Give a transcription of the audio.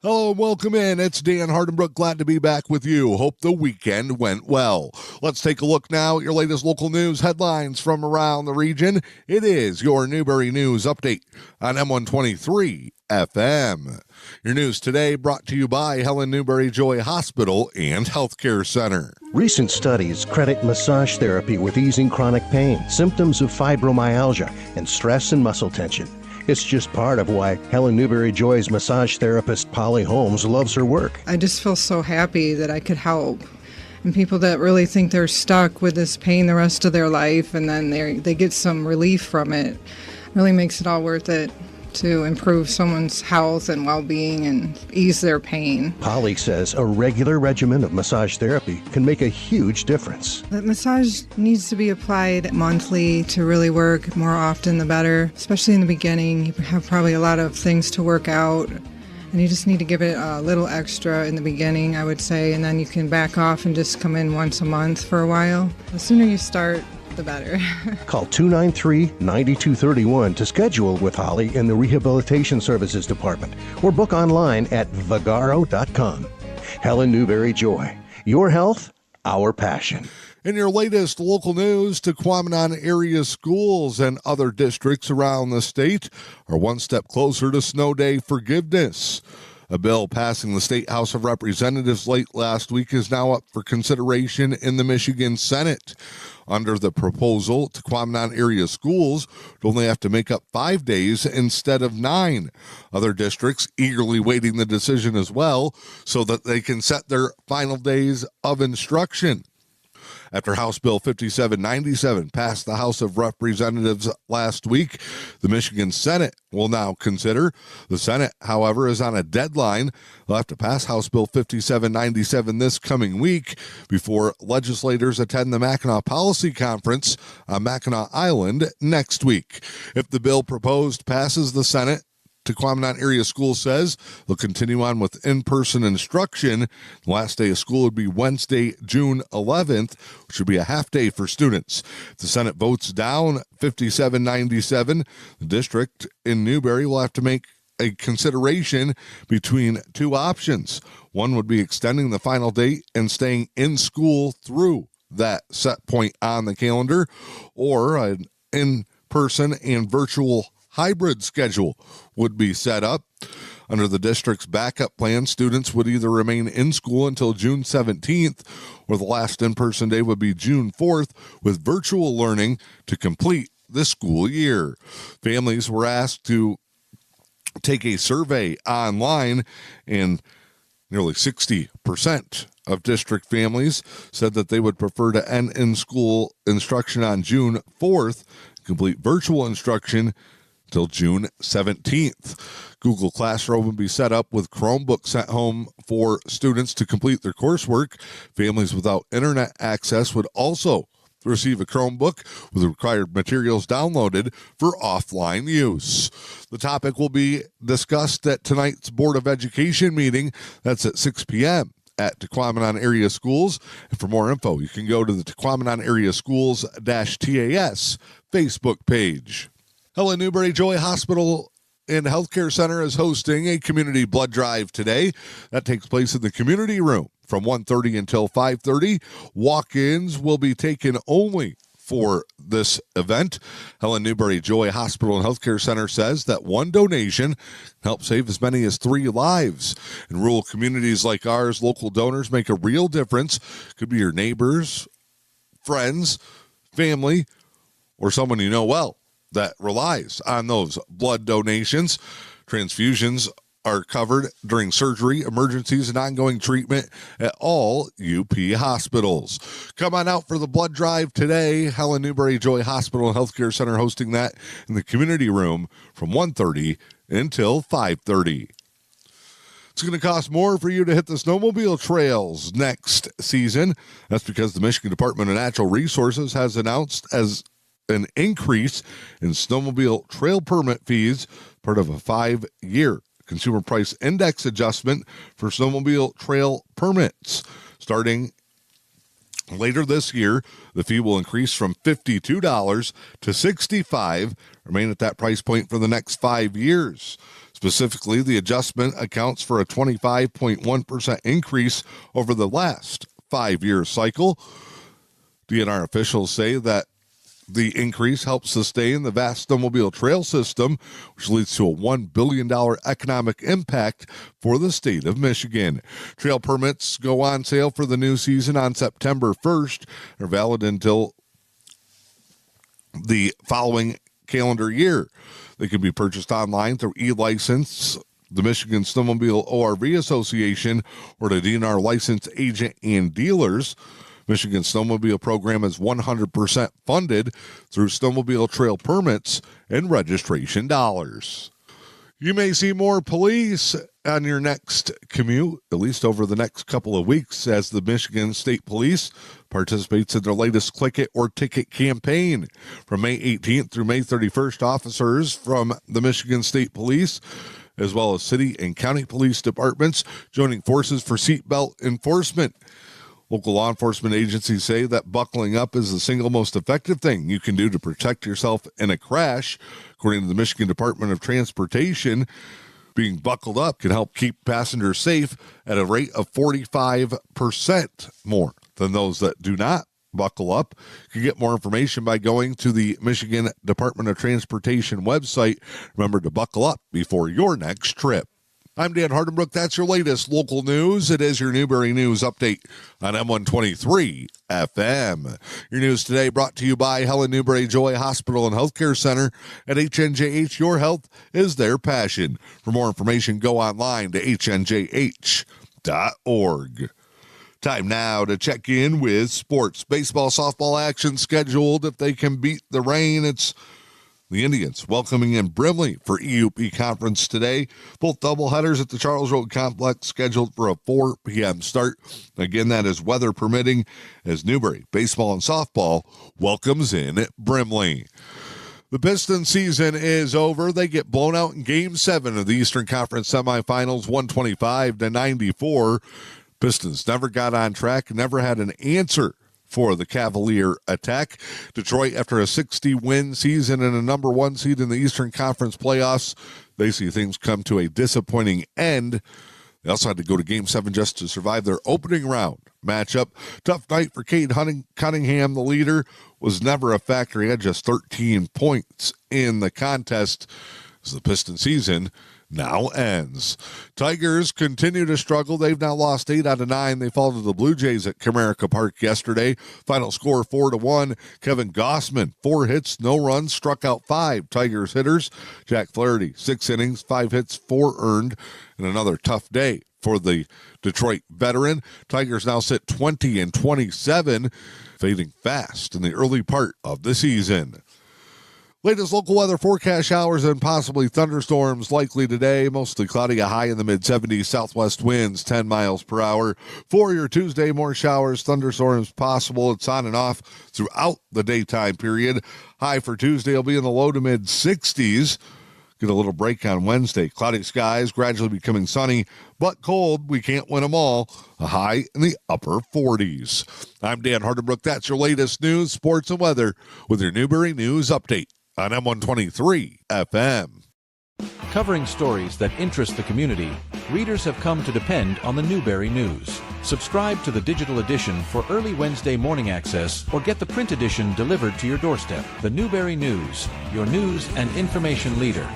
Hello and welcome in. It's Dan Hardenbrook. Glad to be back with you. Hope the weekend went well. Let's take a look now at your latest local news headlines from around the region. It is your Newberry News Update on M123 FM. Your news today brought to you by Helen Newberry Joy Hospital and Healthcare Center. Recent studies credit massage therapy with easing chronic pain, symptoms of fibromyalgia, and stress and muscle tension. It's just part of why Helen Newberry Joy's massage therapist Polly Holmes loves her work. I just feel so happy that I could help. And people that really think they're stuck with this pain the rest of their life and then they get some relief from it, really makes it all worth it to improve someone's health and well-being and ease their pain. Polly says a regular regimen of massage therapy can make a huge difference. The massage needs to be applied monthly to really work. More often the better, especially in the beginning. You have probably a lot of things to work out, and you just need to give it a little extra in the beginning, I would say, and then you can back off and just come in once a month for a while. The sooner you start, the better. Call 293-9231 to schedule with Holly in the Rehabilitation Services Department or book online at vagaro.com. Helen Newberry Joy, your health, our passion. In your latest local news, Tahquamenon Area Schools and other districts around the state are one step closer to snow day forgiveness. A bill passing the State House of Representatives late last week is now up for consideration in the Michigan Senate. Under the proposal, Tahquamenon Area Schools would only have to make up 5 days instead of 9. Other districts eagerly waiting the decision as well so that they can set their final days of instruction. After House Bill 5797 passed the House of Representatives last week, the Michigan Senate will now consider. The Senate, however, is on a deadline. They'll have to pass House Bill 5797 this coming week before legislators attend the Mackinac Policy Conference on Mackinac Island next week. If the bill proposed passes the Senate, Tahquamenon Area Schools says they'll continue on with in-person instruction. The last day of school would be Wednesday, June 11th, which would be a half day for students. If the Senate votes down 5797, the district in Newberry will have to make a consideration between two options. One would be extending the final date and staying in school through that set point on the calendar, or an in-person and virtual hybrid schedule would be set up. Under the district's backup plan, students would either remain in school until June 17th, or the last in-person day would be June 4th, with virtual learning to complete the school year. Families were asked to take a survey online, and nearly 60% of district families said that they would prefer to end in-school instruction on June 4th, complete virtual instruction till June 17th. Google Classroom will be set up with Chromebooks sent home for students to complete their coursework. Families without internet access would also receive a Chromebook with the required materials downloaded for offline use. The topic will be discussed at tonight's Board of Education meeting. That's at 6 p.m. at Tahquamenon Area Schools. And for more info, you can go to the Tahquamenon Area Schools-TAS Facebook page. Helen Newberry Joy Hospital and Healthcare Center is hosting a community blood drive today. That takes place in the community room from 1:30 until 5:30. Walk-ins will be taken only for this event. Helen Newberry Joy Hospital and Healthcare Center says that one donation can help save as many as 3 lives. In rural communities like ours, local donors make a real difference. Could be your neighbors, friends, family, or someone you know well that relies on those blood donations. Transfusions are covered during surgery, emergencies, and ongoing treatment at all UP hospitals. Come on out for the blood drive today. Helen Newberry Joy Hospital and Healthcare Center hosting that in the community room from 1:30 until 5:30. It's going to cost more for you to hit the snowmobile trails next season. That's because the Michigan Department of Natural Resources has announced as an increase in snowmobile trail permit fees, part of a 5-year consumer price index adjustment for snowmobile trail permits. Starting later this year, the fee will increase from $52 to $65, remain at that price point for the next 5 years. As Specifically, the adjustment accounts for a 25.1% increase over the last 5-year cycle. DNR officials say that the increase helps sustain the vast snowmobile trail system, which leads to a $1 billion economic impact for the state of Michigan. Trail permits go on sale for the new season on September 1st. They're valid until the following calendar year. They can be purchased online through e-license, the Michigan Snowmobile ORV Association, or the DNR licensed agent and dealers. Michigan Snowmobile program is 100% funded through snowmobile trail permits and registration dollars. You may see more police on your next commute, at least over the next couple of weeks, as the Michigan State Police participates in their latest Click It or Ticket campaign. From May 18th through May 31st, officers from the Michigan State Police, as well as city and county police departments, joining forces for seatbelt enforcement. Local law enforcement agencies say that buckling up is the single most effective thing you can do to protect yourself in a crash. According to the Michigan Department of Transportation, being buckled up can help keep passengers safe at a rate of 45% more than those that do not buckle up. You can get more information by going to the Michigan Department of Transportation website. Remember to buckle up before your next trip. I'm Dan Hardenbrook. That's your latest local news. It is your Newberry News Update on M123 FM. Your news today brought to you by Helen Newberry Joy Hospital and Healthcare Center at HNJH. Your health is their passion. For more information, go online to hnjh.org. Time now to check in with sports. Baseball, softball action scheduled. If they can beat the rain, it's the Indians welcoming in Brimley for EUP conference today. Both doubleheaders at the Charles Road Complex scheduled for a 4 p.m. start. Again, that is weather permitting, as Newberry baseball and softball welcomes in at Brimley. The Pistons season is over. They get blown out in Game 7 of the Eastern Conference semifinals, 125-94. Pistons never got on track, never had an answer for the Cavalier attack. Detroit, after a 60-win season and a number 1 seed in the Eastern Conference playoffs, they see things come to a disappointing end. They also had to go to Game 7 just to survive their opening round matchup. Tough night for Cade Cunningham. The leader was never a factor. He had just 13 points in the contest as the Piston season now ends. Tigers continue to struggle. They've now lost 8 out of 9. They fall to the Blue Jays at Comerica Park yesterday. Final score 4-1. Kevin Gossman, 4 hits, no runs, struck out 5 Tigers hitters. Jack Flaherty, 6 innings, 5 hits, 4 earned, and another tough day for the Detroit veteran. Tigers now sit 20-27, fading fast in the early part of the season. Latest local weather forecast: showers and possibly thunderstorms likely today. Mostly cloudy, a high in the mid-70s. Southwest winds 10 miles per hour. For your Tuesday, more showers, thunderstorms possible. It's on and off throughout the daytime period. High for Tuesday will be in the low to mid-60s. Get a little break on Wednesday. Cloudy skies, gradually becoming sunny, but cold. We can't win them all. A high in the upper 40s. I'm Dan Hardenbrook. That's your latest news, sports, and weather with your Newberry News Update on M123 FM. Covering stories that interest the community, readers have come to depend on the Newberry News. Subscribe to the digital edition for early Wednesday morning access, or get the print edition delivered to your doorstep. The Newberry News, your news and information leader.